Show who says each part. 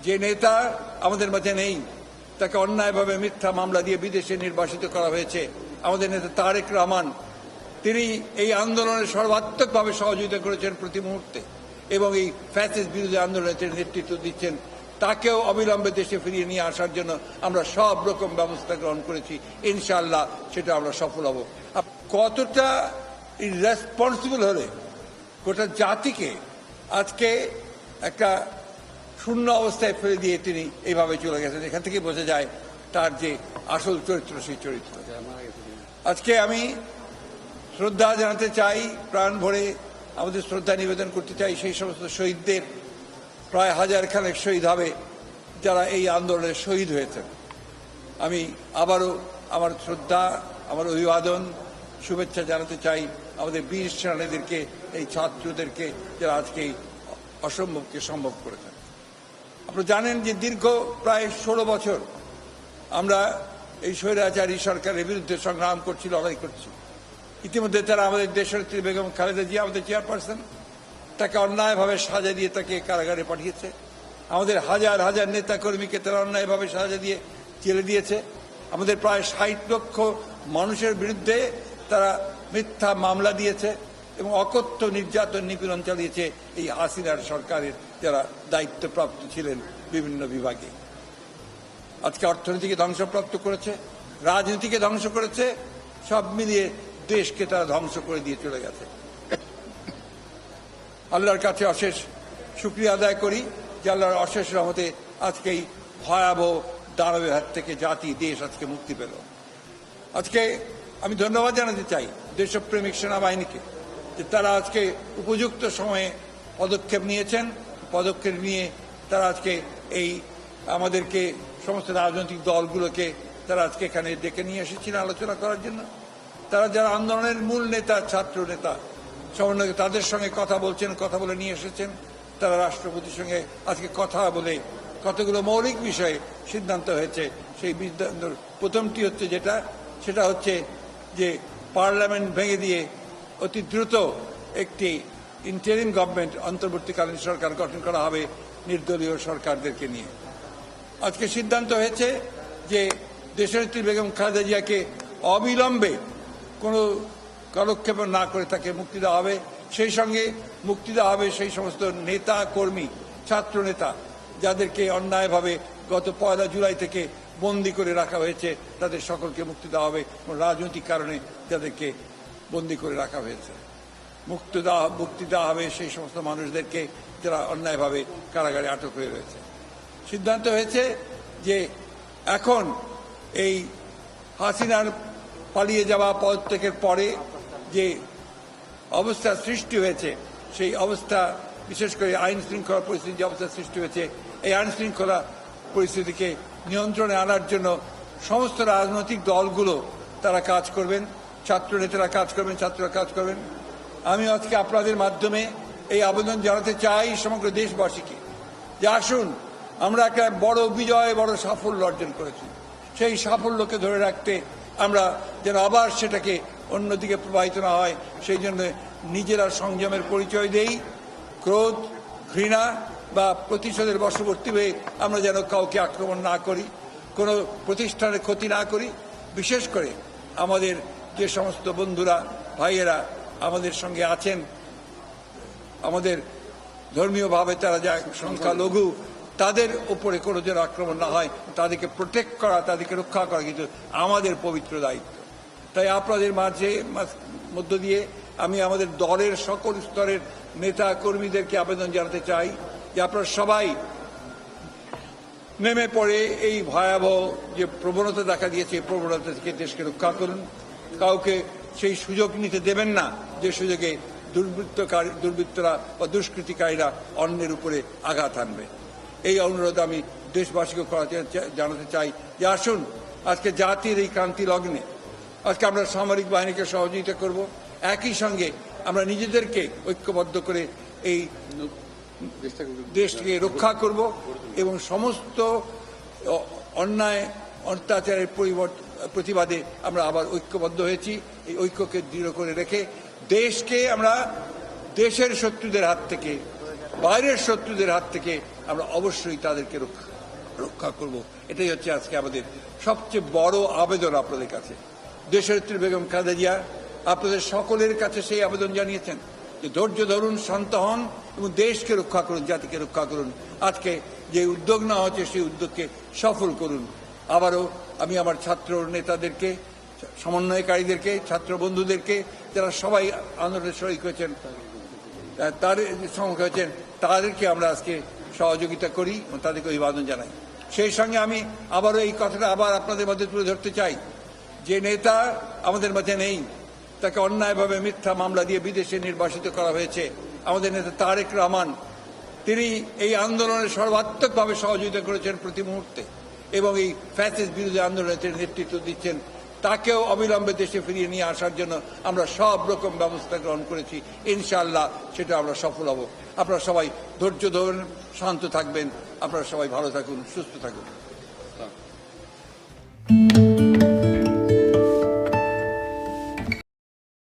Speaker 1: যে নেতা আমাদের মাঝে নেই, তাকে অন্যায়ভাবে মিথ্যা মামলা দিয়ে বিদেশে নির্বাসিত করা হয়েছে, আমাদের নেতা তারেক রহমান, তিনি এই আন্দোলনে সর্বাত্মকভাবে সহযোগিতা করেছেন প্রতি মুহূর্তে এবং এই ফ্যাসিস্ট বিরোধী আন্দোলনের নেতৃত্ব দিচ্ছেন। তাকেও অবিলম্বে দেশে ফিরিয়ে নিয়ে আসার জন্য আমরা সব রকম ব্যবস্থা গ্রহণ করেছি। ইনশাআল্লাহ সেটা আমরা সফল হব। কতটা রেসপন্সিবল হলে গোটা জাতিকে আজকে একটা শূন্য অবস্থায় ফেলে দিয়ে তিনি এইভাবে চলে গেছেন, এখান থেকে বোঝা যায় তার যে আসল চরিত্র, সেই চরিত্র। আজকে আমি শ্রদ্ধা জানাতে চাই, প্রাণ ভরে আমাদের শ্রদ্ধা নিবেদন করতে চাই সেই সমস্ত শহীদদের। প্রায় 1000 খানেক শহীদ হবে যারা এই আন্দোলনে শহীদ হয়েছেন। আমি আবারও আমার শ্রদ্ধা, আমার অভিবাদন, শুভেচ্ছা জানাতে চাই আমাদের বীর সেনানীদেরকে, এই ছাত্রদেরকে যারা আজকে এই অসম্ভবকে সম্ভব করেছেন। আপনারা জানেন যে দীর্ঘ প্রায় 16 বছর আমরা এই স্বৈরাচারী সরকারের বিরুদ্ধে সংগ্রাম করছি, লড়াই করছি। ইতিমধ্যে তারা আমাদের দেশনেত্রী বেগম খালেদা জিয়া, আমাদের চেয়ারপারসন, তাকে অন্যায়ভাবে সাজা দিয়ে তাকে কারাগারে পাঠিয়েছে। আমাদের হাজার হাজার নেতা কর্মীকে তারা অন্যায়ভাবে সাজা দিয়ে জেলে দিয়েছে। আমাদের প্রায় 60 লক্ষ মানুষের বিরুদ্ধে তারা মিথ্যা মামলা দিয়েছে এবং অকথ্য নির্যাতন নিপীড়ন চালিয়েছে এই হাসিনার সরকারের যারা দায়িত্বপ্রাপ্ত ছিলেন বিভিন্ন বিভাগে। আজকে অর্থনীতিকে ধ্বংসপ্রাপ্ত করেছে, রাজনীতিকে ধ্বংস করেছে, সব মিলিয়ে দেশকে তারা ধ্বংস করে দিয়ে চলে গেছে। আল্লাহর কাছে অশেষ শুকরিয়া আদায় করি যে আল্লাহর অশেষ রহমতে আজকে এই ভয়াবহ দানবের হাত থেকে জাতি, দেশ আজকে মুক্তি পেল। আজকে আমি ধন্যবাদ জানাতে চাই দেশপ্রেমিক সেনাবাহিনীকে যে তারা আজকে উপযুক্ত সময়ে পদক্ষেপ নিয়েছেন। পদক্ষেপ নিয়ে তারা আজকে এই আমাদেরকে সমস্ত রাজনৈতিক দলগুলোকে তারা আজকে এখানে ডেকে নিয়ে এসেছিলেন আলোচনা করার জন্য। তারা যারা আন্দোলনের মূল নেতা, ছাত্র নেতা, সমন্বয়, তাদের সঙ্গে কথা বলছেন, কথা বলে নিয়ে এসেছেন। তারা রাষ্ট্রপতির সঙ্গে আজকে কথা বলে কতগুলো মৌলিক বিষয়ে সিদ্ধান্ত হয়েছে। সেই সিদ্ধান্ত প্রথমটি হচ্ছে সেটা হচ্ছে যে পার্লামেন্ট ভেঙে দিয়ে অতি দ্রুত একটি ইন্টারিম গভর্নমেন্ট, অন্তর্বর্তীকালীন সরকার গঠন করা হবে নির্দলীয় সরকারদেরকে নিয়ে। আজকে সিদ্ধান্ত হয়েছে যে দেশনেত্রী বেগম খালেদা জিয়াকে অবিলম্বে কোনো কালক্ষেপ না করে তাকে মুক্তি দেওয়া হবে। সেই সঙ্গে মুক্তি দেওয়া হবে সেই সমস্ত নেতা কর্মী, ছাত্র নেতা যাদেরকে অন্যায়ভাবে গত 1 জুলাই থেকে বন্দী করে রাখা হয়েছে, তাদের সকলকে মুক্তি দেওয়া হবে। রাজনৈতিক কারণে যাদেরকে বন্দী করে রাখা হয়েছে মুক্তি দেওয়া হবে সেই সমস্ত মানুষদেরকে যারা অন্যায়ভাবে কারাগারে আটক হয়ে রয়েছে। সিদ্ধান্ত হয়েছে যে এখন এই হাসিনার পালিয়ে যাওয়া পদত্যাগের পরে যে অবস্থা সৃষ্টি হয়েছে, সেই অবস্থা, বিশেষ করে আইন শৃঙ্খলা পরিস্থিতি যে অবস্থা সৃষ্টি হয়েছে, এই আইন শৃঙ্খলা পরিস্থিতিকে নিয়ন্ত্রণে আনার জন্য সমস্ত রাজনৈতিক দলগুলো তারা কাজ করবেন, ছাত্র নেতারা কাজ করবেন, ছাত্ররা কাজ করবেন। আমি আজকে আপনাদের মাধ্যমে এই আবেদন জানাতে চাই সমগ্র দেশবাসীকে যে আসুন, আমরা একটা বড় বিজয়, বড় সাফল্য অর্জন করেছি। সেই সাফল্যকে ধরে রাখতে আমরা যেন আবার সেটাকে অন্যদিকে প্রবাহিত না হয়, সেই জন্য নিজেরা সংযমের পরিচয় দেই। ক্রোধ, ঘৃণা বা প্রতিশোধের বশবর্তী হয়ে আমরা যেন কাউকে আক্রমণ না করি, কোনো প্রতিষ্ঠানের ক্ষতি না করি। বিশেষ করে আমাদের যে সমস্ত বন্ধুরা, ভাইয়েরা আমাদের সঙ্গে আছেন, আমাদের ধর্মীয়ভাবে তারা যা সংখ্যালঘু, তাদের উপরে কোনো যেন আক্রমণ না হয়, তাদেরকে প্রোটেক্ট করা, তাদেরকে রক্ষা করা কিন্তু আমাদের পবিত্র দায়িত্ব। তাই আপনাদের মধ্য দিয়ে আমি আমাদের দলের সকল স্তরের নেতা কর্মীদেরকে আবেদন জানাতে চাই যে আপনারা সবাই নেমে পড়ে এই ভয়াবহ যে প্রবণতা দেখা দিয়েছে, এই প্রবণতা থেকে দেশকে রক্ষা করুন। কাউকে সেই সুযোগ নিতে দেবেন না যে সুযোগে দুর্বৃত্তরা বা দুষ্কৃতিকারীরা অন্যের উপরে আঘাত আনবে। এই অনুরোধ আমি দেশবাসীকে জানাতে চাই যে আসুন, আজকে জাতির এই ক্রান্তি লগ্নে আজকে আমরা সামরিক বাহিনীকে সহযোগিতা করব, একই সঙ্গে আমরা নিজেদেরকে ঐক্যবদ্ধ করে এই দেশকে রক্ষা করব এবং সমস্ত অন্যায় অত্যাচারের প্রতিবাদে আমরা আবার ঐক্যবদ্ধ হয়েছি। এই ঐক্যকে দৃঢ় করে রেখে দেশকে আমরা দেশের শত্রুদের হাত থেকে, বাইরের শত্রুদের হাত থেকে আমরা অবশ্যই তাদেরকে রক্ষা করব। এটাই হচ্ছে আজকে আমাদের সবচেয়ে বড় আবেদন আপনাদের কাছে। দেশনেত্রী বেগম খালেদা জিয়া আপনাদের সকলের কাছে সেই আবেদন জানিয়েছেন যে ধৈর্য ধরুন, শান্ত হন এবং দেশকে রক্ষা করুন, জাতিকে রক্ষা করুন। আজকে যে উদ্যোগ নেওয়া হচ্ছে সেই উদ্যোগকে সফল করুন। আবারও আমি আমার ছাত্র নেতাদেরকে, সমন্বয়কারীদেরকে, ছাত্র বন্ধুদেরকে, যারা সবাই আন্দোলনে শরিক হয়েছেন, তাদেরকে আমরা আজকে সহযোগিতা করি এবং তাদেরকে অভিবাদন জানাই। সেই সঙ্গে আমি আবারও এই কথাটা আবার আপনাদের মধ্যে তুলে ধরতে চাই, যে নেতা আমাদের মাঝে নেই, তাকে অন্যায়ভাবে মিথ্যা মামলা দিয়ে বিদেশে নির্বাসিত করা হয়েছে, আমাদের নেতা তারেক রহমান। তিনি এই আন্দোলনে সর্বাত্মকভাবে সহযোগিতা করেছেন প্রতি মুহূর্তে এবং এই ফ্যাসিস্ট বিরোধী আন্দোলনে তিনি নেতৃত্ব দিচ্ছেন। তাকেও অবিলম্বে দেশে ফিরিয়ে নিয়ে আসার জন্য আমরা সব রকম ব্যবস্থা গ্রহণ করেছি। ইনশাআল্লাহ সেটা আমরা সফল হব। আপনারা সবাই ধৈর্য ধরুন, শান্ত থাকবেন। আপনারা সবাই ভালো থাকুন, সুস্থ থাকুন।